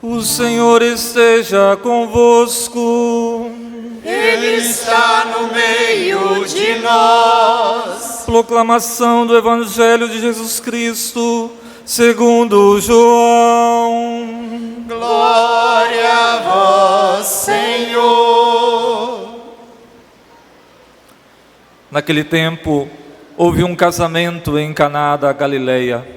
O Senhor esteja convosco. Ele está no meio de nós. Proclamação do Evangelho de Jesus Cristo, segundo João. Glória a vós, Senhor. Naquele tempo, houve um casamento em Caná da Galileia.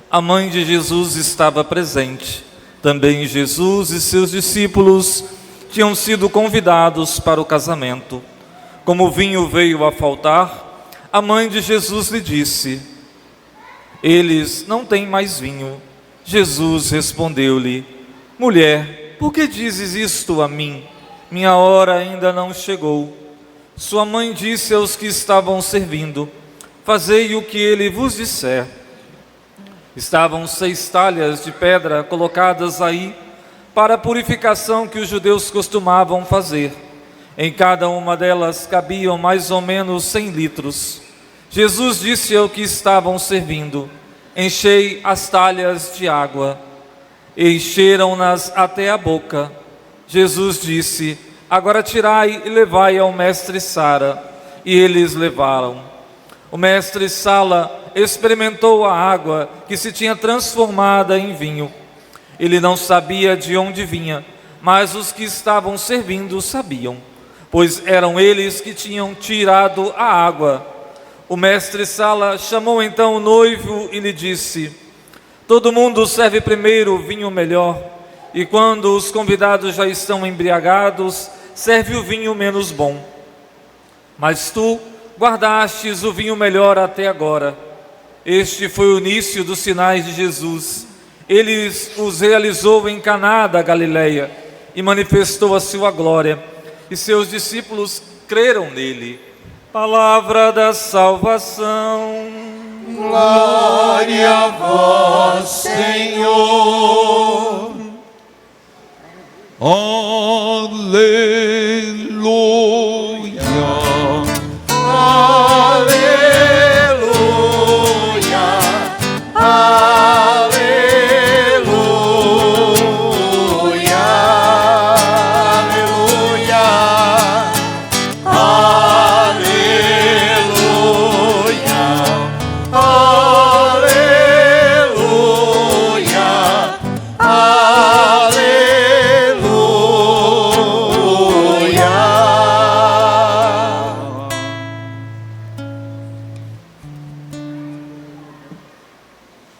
A mãe de Jesus estava presente. Também Jesus e seus discípulos tinham sido convidados para o casamento. Como o vinho veio a faltar, a mãe de Jesus lhe disse: eles não têm mais vinho. Jesus respondeu-lhe: mulher, por que dizes isto a mim? Minha hora ainda não chegou. Sua mãe disse aos que estavam servindo: fazei o que ele vos disser. Estavam 6 talhas de pedra colocadas aí para a purificação que os judeus costumavam fazer. Em cada uma delas cabiam mais ou menos 100 litros. Jesus disse ao que estavam servindo: enchei as talhas de água. Encheram-nas até a boca. Jesus disse: agora tirai e levai ao mestre Sara. E eles levaram. O mestre Sala experimentou a água que se tinha transformada em vinho. Ele não sabia de onde vinha, mas os que estavam servindo sabiam, pois eram eles que tinham tirado a água. O mestre Sala chamou então o noivo e lhe disse: todo mundo serve primeiro o vinho melhor, e quando os convidados já estão embriagados, serve o vinho menos bom. Mas tu guardastes o vinho melhor até agora. Este foi o início dos sinais de Jesus. Ele os realizou em Caná da Galileia e manifestou a sua glória, e seus discípulos creram nele. Palavra da salvação. Glória a vós, Senhor. Aleluia. Aleluia. Aleluia. Aleluia. Aleluia.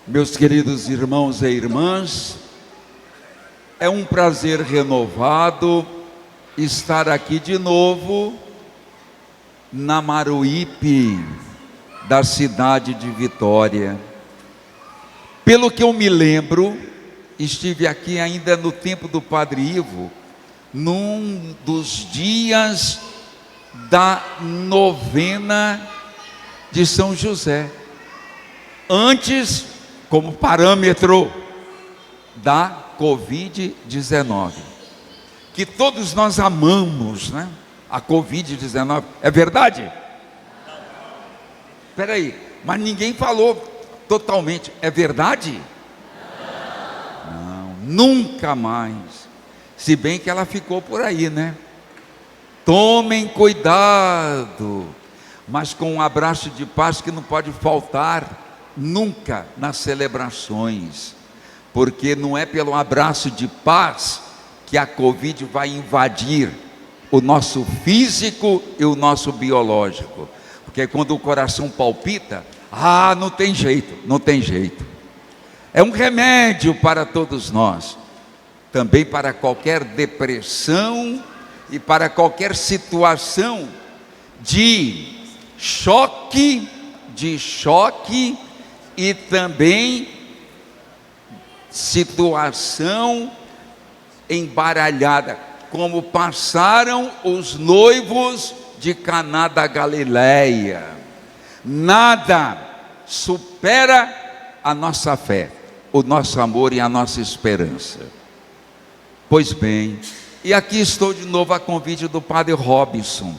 Meus queridos irmãos e irmãs, é um prazer renovado estar aqui de novo na Maruípe da cidade de Vitória. Pelo que eu me lembro, estive aqui ainda no tempo do Padre Ivo, num dos dias da novena de São José, antes, como parâmetro da Covid-19, que todos nós amamos, né? A Covid-19, é verdade? Espera aí, mas ninguém falou totalmente, é verdade? Não, nunca mais, se bem que ela ficou por aí, né? Tomem cuidado, mas com um abraço de paz que não pode faltar nunca nas celebrações, porque não é pelo abraço de paz que a Covid vai invadir o nosso físico e o nosso biológico, porque quando o coração palpita, não tem jeito, não tem jeito. É um remédio para todos nós, também para qualquer depressão e para qualquer situação de choque e também situação embaralhada, como passaram os noivos de Caná da Galileia. Nada supera a nossa fé, o nosso amor e a nossa esperança. Pois bem, e aqui estou de novo a convite do Padre Robson.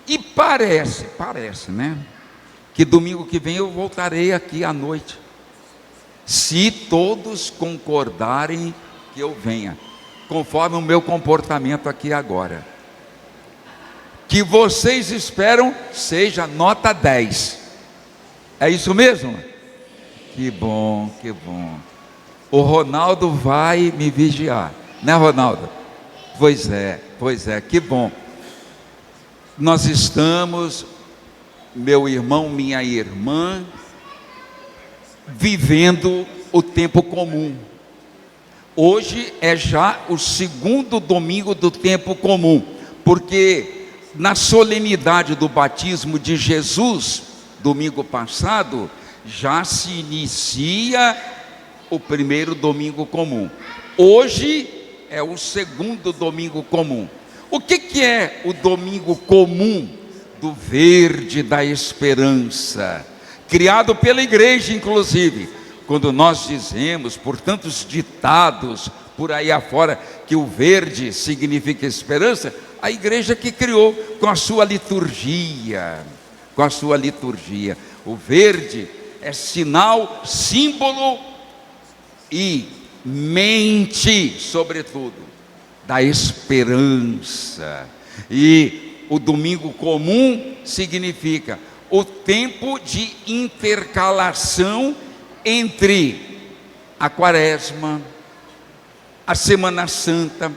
E parece, né? Que domingo que vem eu voltarei aqui à noite, se todos concordarem que eu venha, conforme o meu comportamento aqui agora. Que vocês esperam seja nota 10. É isso mesmo? Que bom, que bom. O Ronaldo vai me vigiar, né, Ronaldo? Pois é, que bom. Nós estamos, meu irmão, minha irmã, vivendo o tempo comum. Hoje é já o segundo domingo do tempo comum, porque na solenidade do batismo de Jesus, domingo passado, já se inicia o primeiro domingo comum. Hoje é o segundo domingo comum. O que é o domingo comum do verde da esperança? Criado pela igreja, inclusive. Quando nós dizemos, por tantos ditados por aí afora, que o verde significa esperança, a igreja que criou com a sua liturgia. O verde é sinal, símbolo e mente, sobretudo, da esperança. E o domingo comum significa o tempo de intercalação entre a Quaresma, a Semana Santa,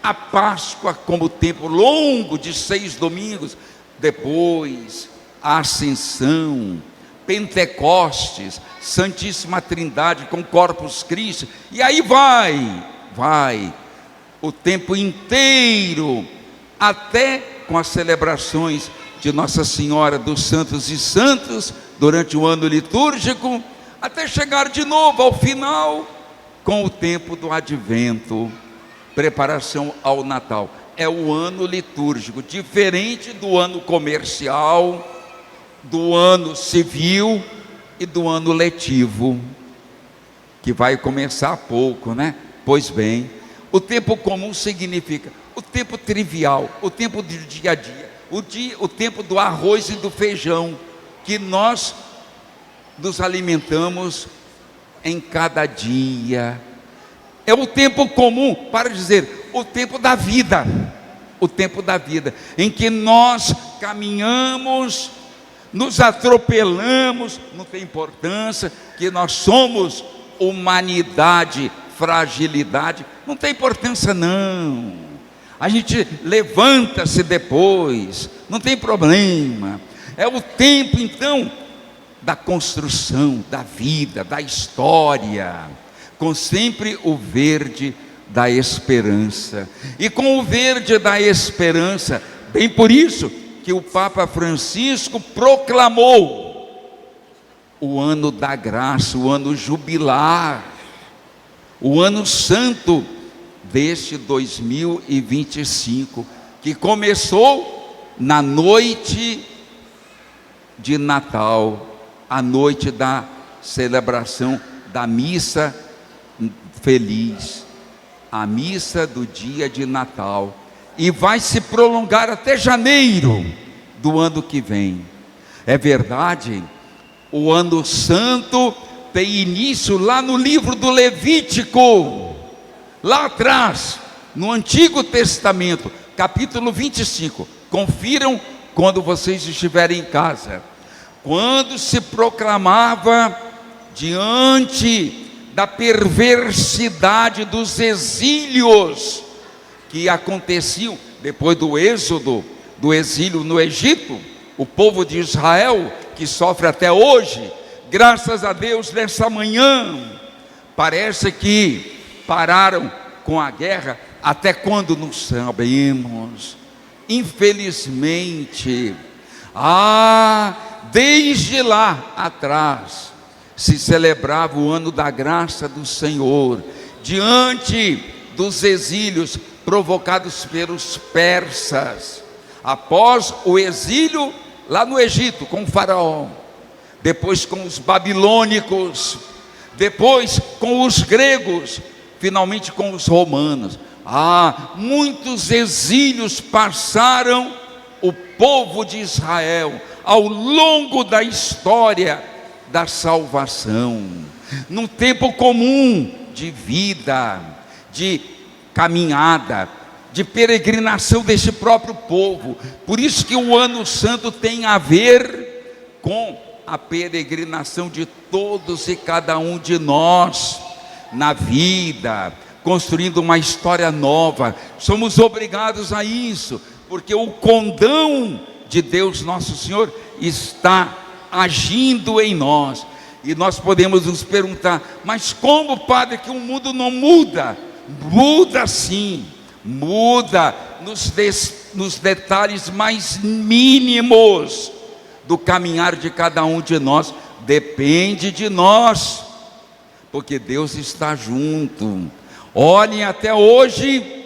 a Páscoa, como tempo longo de 6 domingos, depois a Ascensão, Pentecostes, Santíssima Trindade com Corpus Christi, e aí vai o tempo inteiro, até com as celebrações de Nossa Senhora dos Santos e Santos, durante o ano litúrgico, até chegar de novo ao final, com o tempo do Advento, preparação ao Natal. É o ano litúrgico, diferente do ano comercial, do ano civil e do ano letivo, que vai começar há pouco, né? Pois bem, o tempo comum significa o tempo trivial, o tempo do dia a dia, o tempo do arroz e do feijão, que nós nos alimentamos em cada dia. É o tempo comum, para dizer, o tempo da vida, em que nós caminhamos, nos atropelamos, não tem importância, que nós somos humanidade, fragilidade, não tem importância não, a gente levanta-se depois, não tem problema. É o tempo então da construção, da vida, da história, com sempre o verde da esperança. E com o verde da esperança, bem por isso que o Papa Francisco proclamou o ano da graça, o ano jubilar, o ano santo deste 2025, que começou na noite de Natal, a noite da celebração da missa feliz, a missa do dia de Natal, e vai se prolongar até janeiro do ano que vem. É verdade, o ano santo tem início lá no livro do Levítico, lá atrás, no Antigo Testamento, capítulo 25, confiram quando vocês estiverem em casa, quando se proclamava diante da perversidade dos exílios que aconteciam depois do êxodo, do exílio no Egito, o povo de Israel, que sofre até hoje, graças a Deus, nessa manhã, parece que pararam com a guerra, até quando não sabemos, infelizmente, desde lá atrás, se celebrava o ano da graça do Senhor, diante dos exílios provocados pelos persas, após o exílio lá no Egito, com o faraó, depois com os babilônicos, depois com os gregos, finalmente com os romanos. Muitos exílios passaram o povo de Israel ao longo da história da salvação, num tempo comum de vida, de caminhada, de peregrinação desse próprio povo. Por isso que o Ano Santo tem a ver com a peregrinação de todos e cada um de nós na vida, construindo uma história nova. Somos obrigados a isso, porque o condão de Deus nosso Senhor está agindo em nós. E nós podemos nos perguntar: mas como, Padre, que o mundo não muda? Muda sim, muda nos detalhes mais mínimos do caminhar de cada um de nós. Depende de nós, porque Deus está junto. Olhem, até hoje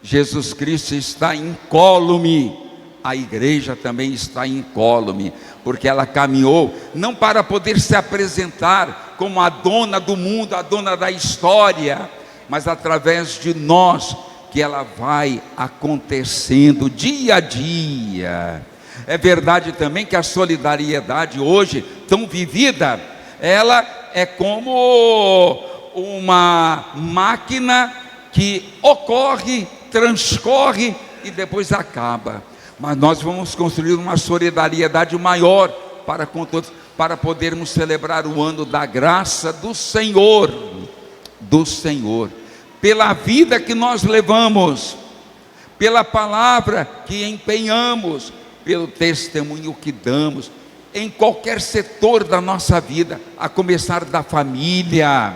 Jesus Cristo está incólume, a igreja também está incólume, porque ela caminhou não para poder se apresentar como a dona do mundo, a dona da história, mas através de nós que ela vai acontecendo dia a dia. É verdade também que a solidariedade hoje, tão vivida, ela é como uma máquina que ocorre, transcorre e depois acaba. Mas nós vamos construir uma solidariedade maior para com todos, para podermos celebrar o ano da graça do Senhor, pela vida que nós levamos, pela palavra que empenhamos, pelo testemunho que damos, em qualquer setor da nossa vida, a começar da família,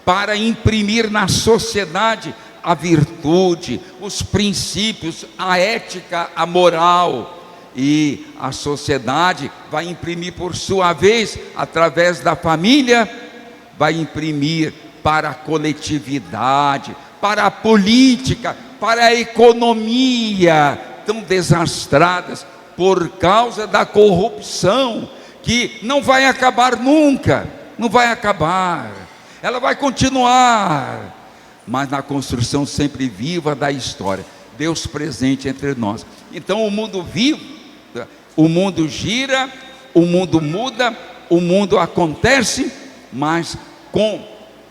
para imprimir na sociedade a virtude, os princípios, a ética, a moral. E a sociedade vai imprimir por sua vez, através da família, vai imprimir para a coletividade, para a política, para a economia, tão desastradas por causa da corrupção, que não vai acabar nunca, não vai acabar, ela vai continuar, mas na construção sempre viva da história, Deus presente entre nós. Então o mundo vive, o mundo gira, o mundo muda, o mundo acontece, mas com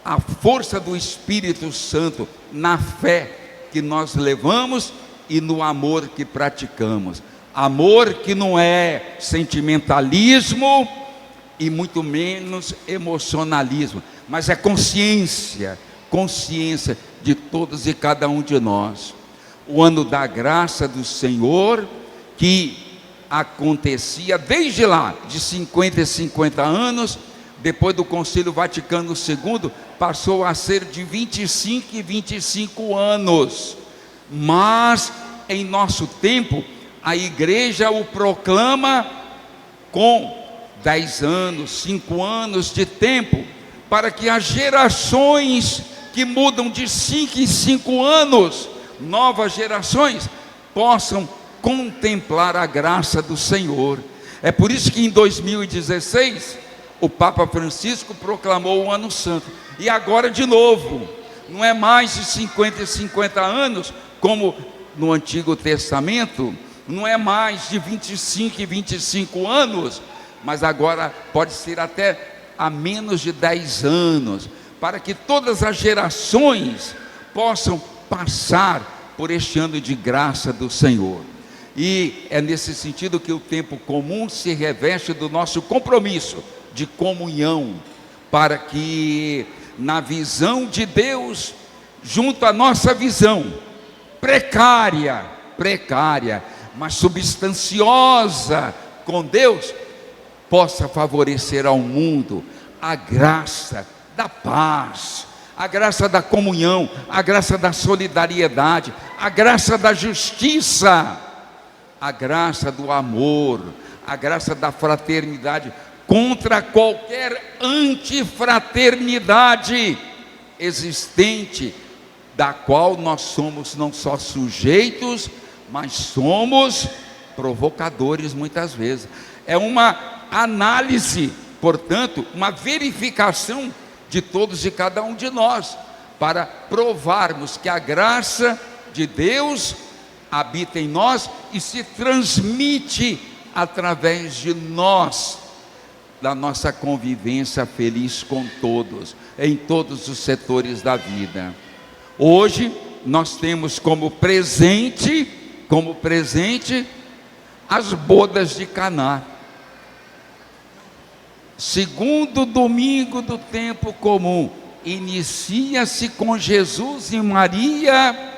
a força do Espírito Santo, na fé que nós levamos e no amor que praticamos. Amor que não é sentimentalismo e muito menos emocionalismo, mas é consciência de todos e cada um de nós. O ano da graça do Senhor, que acontecia desde lá, de 50 em 50 anos, depois do Concílio Vaticano II, passou a ser de 25 e 25 anos, mas em nosso tempo, a igreja o proclama com 10 anos, 5 anos de tempo, para que as gerações que mudam de 5 em 5 anos, novas gerações, possam contemplar a graça do Senhor. É por isso que em 2016, o Papa Francisco proclamou o Ano Santo. E agora de novo, não é mais de 50 e 50 anos, como no Antigo Testamento, não é mais de 25 e 25 anos, mas agora pode ser até a menos de 10 anos, para que todas as gerações possam passar por este ano de graça do Senhor. E é nesse sentido que o tempo comum se reveste do nosso compromisso de comunhão, para que na visão de Deus, junto à nossa visão precária, mas substanciosa com Deus, possa favorecer ao mundo a graça da paz, a graça da comunhão, a graça da solidariedade, a graça da justiça, a graça do amor, a graça da fraternidade, contra qualquer antifraternidade existente, da qual nós somos não só sujeitos, mas somos provocadores muitas vezes. É uma análise, portanto, uma verificação de todos e cada um de nós, para provarmos que a graça de Deus habita em nós e se transmite através de nós, da nossa convivência feliz com todos. em todos os setores da vida. Hoje nós temos como presente as bodas de Caná. Segundo domingo do tempo comum, inicia-se com Jesus e Maria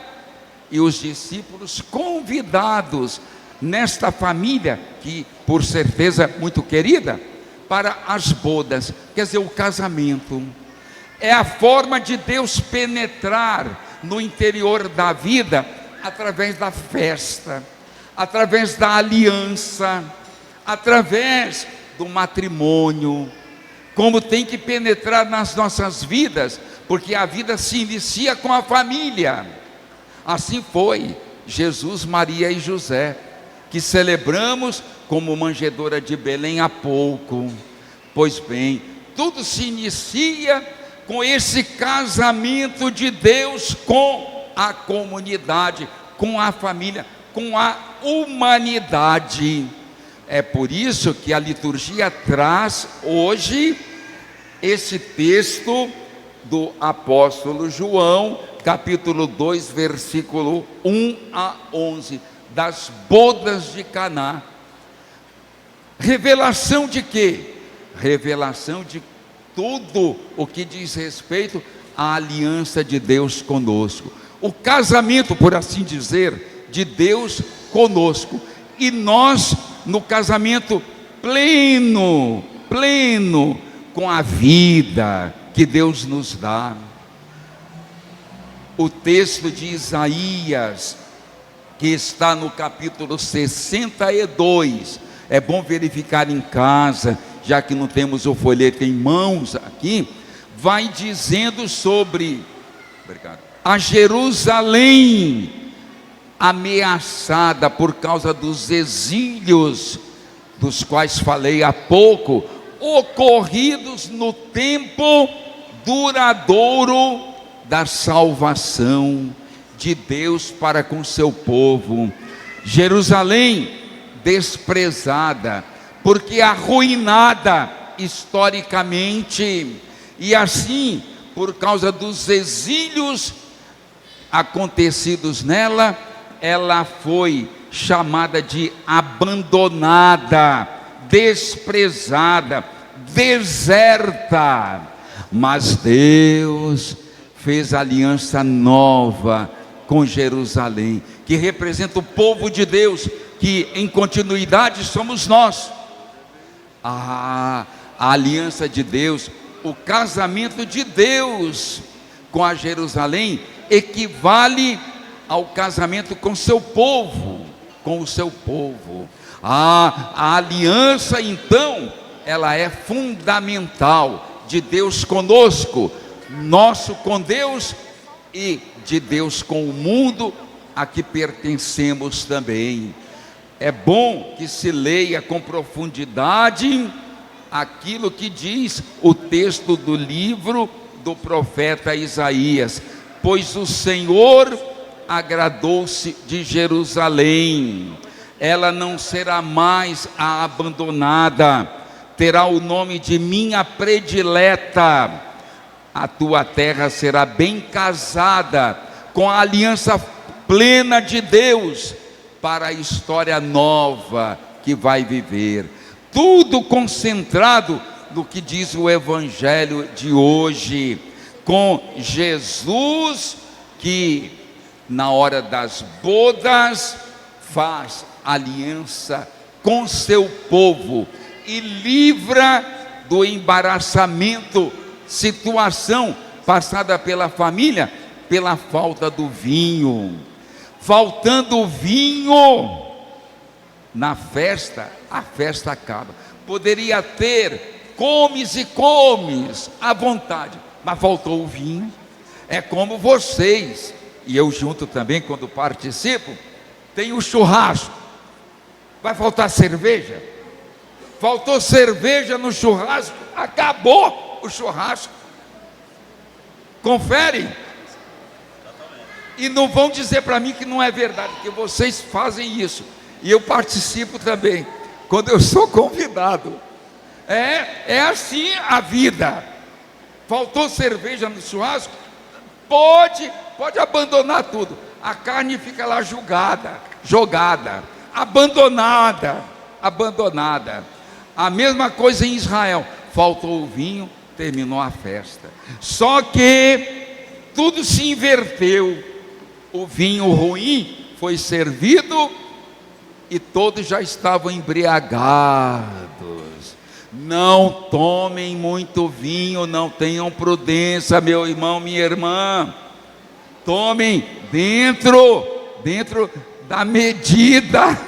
e os discípulos convidados nesta família, que por certeza muito querida, para as bodas, quer dizer, o casamento. É a forma de Deus penetrar no interior da vida através da festa, através da aliança, através do matrimônio, como tem que penetrar nas nossas vidas, porque a vida se inicia com a família. Assim foi Jesus, Maria e José, que celebramos como manjedoura de Belém há pouco. Pois bem, tudo se inicia com esse casamento de Deus com a comunidade, com a família, com a humanidade. É por isso que a liturgia traz hoje esse texto do apóstolo João, capítulo 2, versículo 1 a 11, das bodas de Caná. Revelação de quê? Revelação de tudo o que diz respeito à aliança de Deus conosco. O casamento, por assim dizer, de Deus conosco. E nós, no casamento pleno com a vida que Deus nos dá. O texto de Isaías, que está no capítulo 62, é bom verificar em casa, já que não temos o folheto em mãos aqui, vai dizendo sobre a Jerusalém ameaçada por causa dos exílios, dos quais falei há pouco, ocorridos no tempo duradouro da salvação de Deus para com seu povo. Jerusalém desprezada, porque arruinada historicamente, e assim, por causa dos exílios acontecidos nela, ela foi chamada de abandonada, desprezada, deserta. Mas Deus fez aliança nova com Jerusalém, que representa o povo de Deus, que em continuidade somos nós. A aliança de Deus, o casamento de Deus com a Jerusalém equivale ao casamento com seu povo, com o seu povo. A aliança, então, ela é fundamental, de Deus conosco, nosso com Deus e de Deus com o mundo a que pertencemos também. É bom que se leia com profundidade aquilo que diz o texto do livro do profeta Isaías: pois o Senhor agradou-se de Jerusalém, ela não será mais a abandonada, terá o nome de minha predileta. A tua terra será bem casada com a aliança plena de Deus para a história nova que vai viver. Tudo concentrado no que diz o Evangelho de hoje, com Jesus que na hora das bodas faz aliança com seu povo e livra do embaraçamento, situação passada pela família, pela falta do vinho. Faltando o vinho na festa, a festa acaba. Poderia ter, comes e comes à vontade, mas faltou o vinho. É como vocês, e eu junto também quando participo, tem o churrasco. Vai faltar cerveja? Faltou cerveja no churrasco, acabou o churrasco. Confere. E não vão dizer para mim que não é verdade, porque vocês fazem isso. E eu participo também, quando eu sou convidado. É assim a vida. faltou cerveja no churrasco, pode abandonar tudo. A carne fica lá jogada, abandonada. A mesma coisa em Israel, faltou o vinho, terminou a festa. Só que tudo se inverteu. O vinho ruim foi servido e todos já estavam embriagados. Não tomem muito vinho, não tenham prudência, meu irmão, minha irmã. Tomem dentro da medida,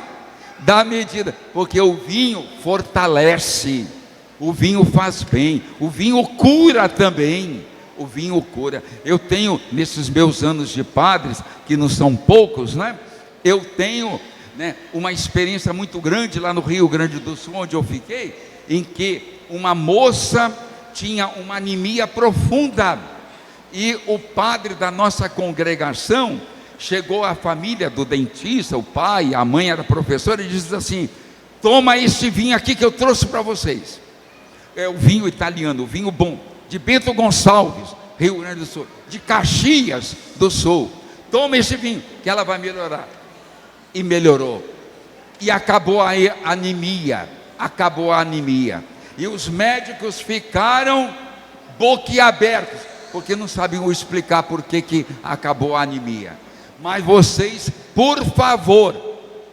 porque o vinho fortalece, o vinho faz bem, o vinho cura também. O vinho cura. Eu tenho, nesses meus anos de padres, que não são poucos, né? Eu tenho, né, uma experiência muito grande lá no Rio Grande do Sul, onde eu fiquei, em que uma moça tinha uma anemia profunda, e o padre da nossa congregação chegou à família do dentista, o pai, a mãe era professora, e disse assim: toma esse vinho aqui que eu trouxe para vocês. É o vinho italiano, o vinho bom, de Bento Gonçalves, Rio Grande do Sul, de Caxias do Sul. Toma esse vinho que ela vai melhorar. E melhorou. E acabou a anemia. E os médicos ficaram boquiabertos, porque não sabiam explicar por que acabou a anemia. Mas vocês, por favor,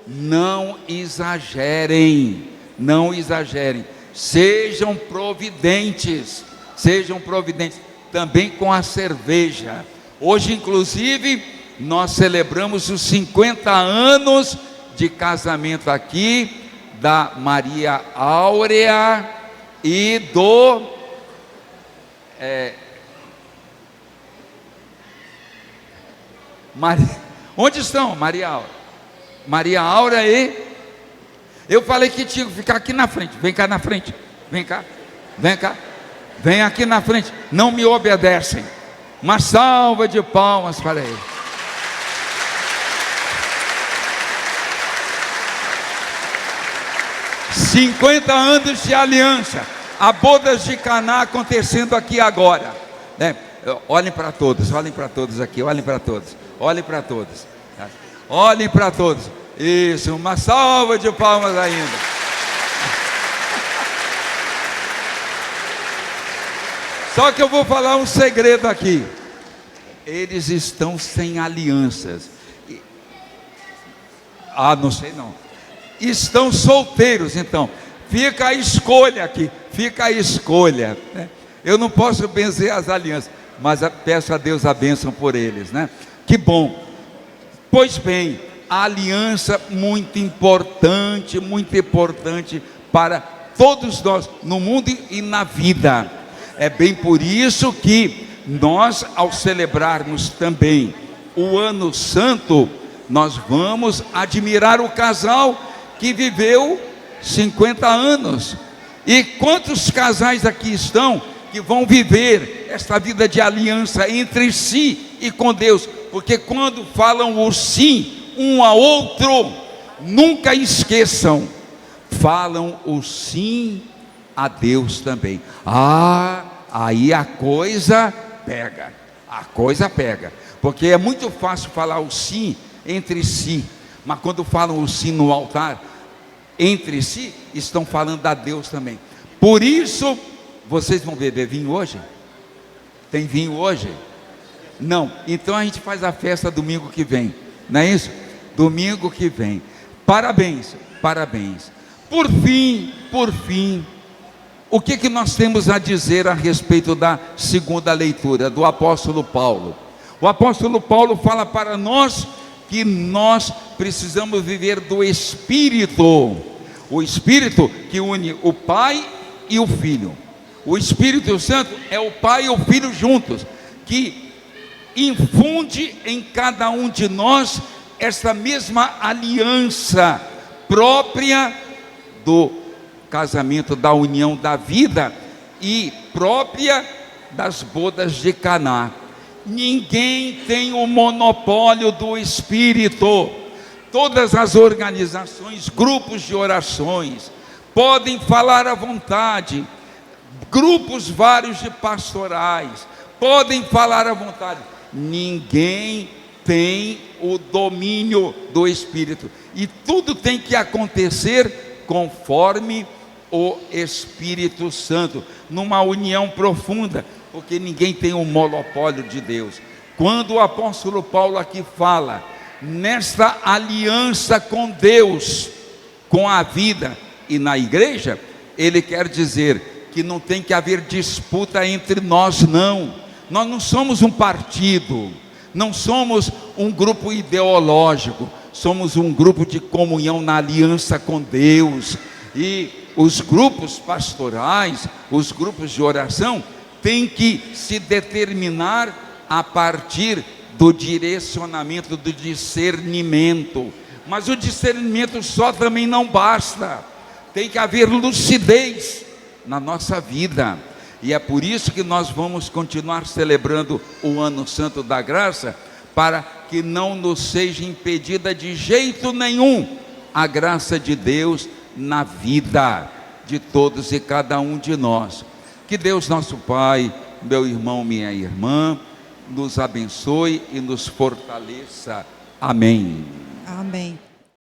não exagerem. Sejam providentes também com a cerveja. Hoje, inclusive, nós celebramos os 50 anos de casamento aqui da Maria Áurea e do onde estão Maria Áurea? Maria Áurea e eu falei que tinha que ficar aqui na frente. Vem cá na frente, vem cá. Vem aqui na frente, não me obedecem. Uma salva de palmas para ele. ...50 anos de aliança. A bodas de Caná acontecendo aqui agora, né? Olhem para todos aqui, olhem para todos. Isso, uma salva de palmas ainda. Só que eu vou falar um segredo aqui. Eles estão sem alianças. Não sei não. Estão solteiros, então. Fica a escolha aqui. Né? Eu não posso benzer as alianças, mas peço a Deus a bênção por eles, né? Que bom. Pois bem, a aliança muito importante para todos nós, no mundo e na vida. É bem por isso que nós, ao celebrarmos também o Ano Santo, nós vamos admirar o casal que viveu 50 anos. E quantos casais aqui estão que vão viver esta vida de aliança entre si e com Deus? Porque quando falam o sim um ao outro, nunca esqueçam, falam o sim a Deus também. Aí a coisa pega, porque é muito fácil falar o sim entre si, mas quando falam o sim no altar, entre si, estão falando a Deus também. Por isso, vocês vão beber vinho hoje? Tem vinho hoje? Não, então a gente faz a festa domingo que vem, não é isso? Domingo que vem. Parabéns. Por fim, o que nós temos a dizer a respeito da segunda leitura do apóstolo Paulo? O apóstolo Paulo fala para nós que nós precisamos viver do Espírito, o Espírito que une o Pai e o Filho. O Espírito Santo é o Pai e o Filho juntos, que infunde em cada um de nós essa mesma aliança própria do casamento, da união da vida e própria das bodas de Caná. Ninguém tem o monopólio do Espírito. Todas as organizações, grupos de orações podem falar à vontade, grupos vários de pastorais, podem falar à vontade. Ninguém tem o domínio do Espírito, e tudo tem que acontecer conforme o Espírito Santo, numa união profunda, porque ninguém tem o monopólio de Deus. Quando o apóstolo Paulo aqui fala nesta aliança com Deus, com a vida e na igreja, ele quer dizer que não tem que haver disputa entre nós, não. Nós não somos um partido, não somos um grupo ideológico, somos um grupo de comunhão na aliança com Deus. E os grupos pastorais, os grupos de oração, têm que se determinar a partir do direcionamento, do discernimento. Mas o discernimento só também não basta, tem que haver lucidez na nossa vida. E é por isso que nós vamos continuar celebrando o Ano Santo da Graça, para que não nos seja impedida de jeito nenhum a graça de Deus na vida de todos e cada um de nós. Que Deus nosso Pai, meu irmão, minha irmã, nos abençoe e nos fortaleça. Amém. Amém.